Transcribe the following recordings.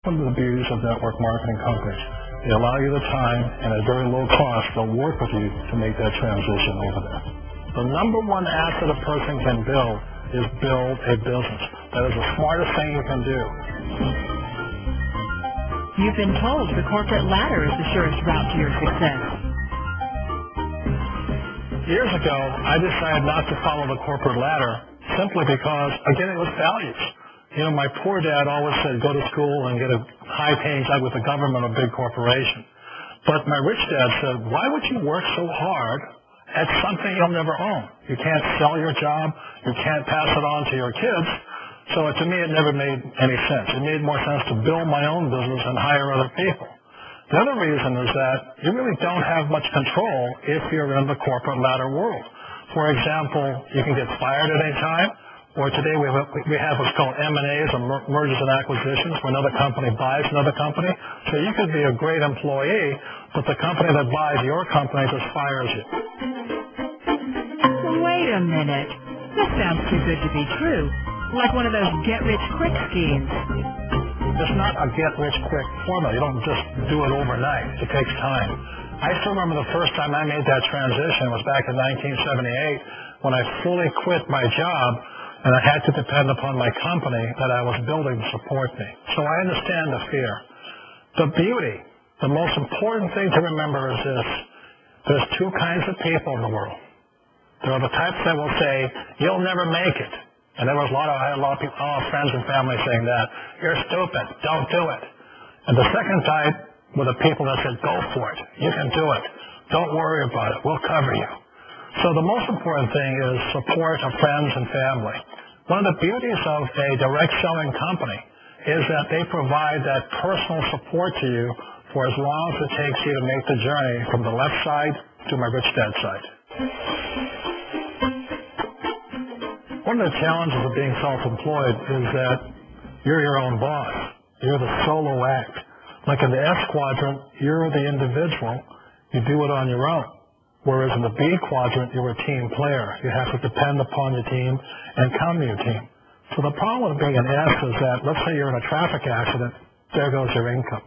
One of the beauties of network marketing companies, they allow you the time and at very low cost they'll work with you to make that transition over there. The number one asset a person can build is build a business. That is the smartest thing you can do. You've been told the corporate ladder is the surest route to your success. Years ago, I decided not to follow the corporate ladder simply because, again, it was values. You know, my poor dad always said, go to school and get a high-paying job with the government or a big corporation. But my rich dad said, why would you work so hard at something you'll never own? You can't sell your job. You can't pass it on to your kids. So to me, it never made any sense. It made more sense to build my own business and hire other people. The other reason is that you really don't have much control if you're in the corporate ladder world. For example, you can get fired at any time. Or today we have what's called M&As, or mergers and acquisitions, where another company buys another company. So you could be a great employee, but the company that buys your company just fires you. Wait a minute. This sounds too good to be true. Like one of those get-rich-quick schemes. It's not a get-rich-quick formula. You don't just do it overnight. It takes time. I still remember the first time I made that transition was back in 1978 when I fully quit my job. And I had to depend upon my company that I was building to support me. So I understand the fear. The beauty, the most important thing to remember is this. There's two kinds of people in the world. There are the types that will say, you'll never make it. And I had a lot of people, friends and family saying that. You're stupid. Don't do it. And the second type were the people that said, go for it. You can do it. Don't worry about it. We'll cover you. So the most important thing is support of friends and family. One of the beauties of a direct selling company is that they provide that personal support to you for as long as it takes you to make the journey from the left side to my rich dad side. One of the challenges of being self-employed is that you're your own boss. You're the solo act. Like in the S quadrant, you're the individual. You do it on your own. Whereas in the B quadrant, you're a team player. You have to depend upon your team and count on your team. So the problem with being an S is that, let's say you're in a traffic accident, there goes your income.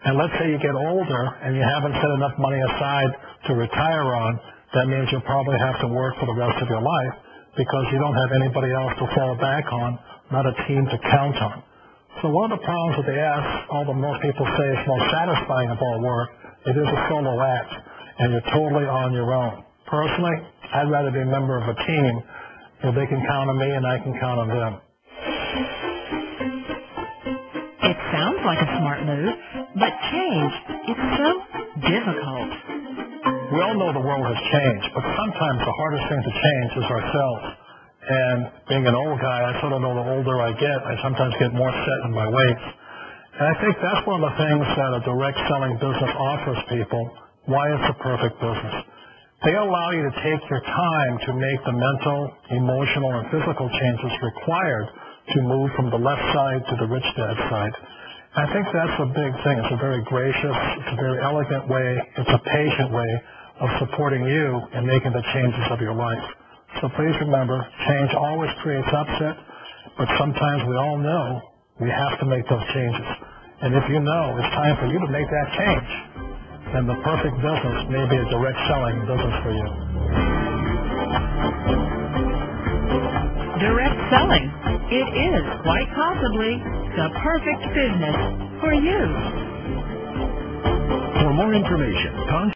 And let's say you get older and you haven't set enough money aside to retire on, that means you'll probably have to work for the rest of your life because you don't have anybody else to fall back on, not a team to count on. So one of the problems with the S, although most people say it's most satisfying of all work, it is a solo act. And you're totally on your own. Personally, I'd rather be a member of a team where they can count on me and I can count on them. It sounds like a smart move, but change is so difficult. We all know the world has changed, but sometimes the hardest thing to change is ourselves. And being an old guy, I sort of know the older I get, I sometimes get more set in my ways. And I think that's one of the things that a direct selling business offers people. Why it's a perfect business. They allow you to take your time to make the mental, emotional, and physical changes required to move from the left side to the rich dad side. I think that's a big thing. It's a very gracious, it's a very elegant way, it's a patient way of supporting you and making the changes of your life. So please remember, change always creates upset, but sometimes we all know we have to make those changes. And if you know it's time for you to make that change, then the perfect business may be a direct selling business for you. Direct selling. It is quite possibly the perfect business for you. For more information, contact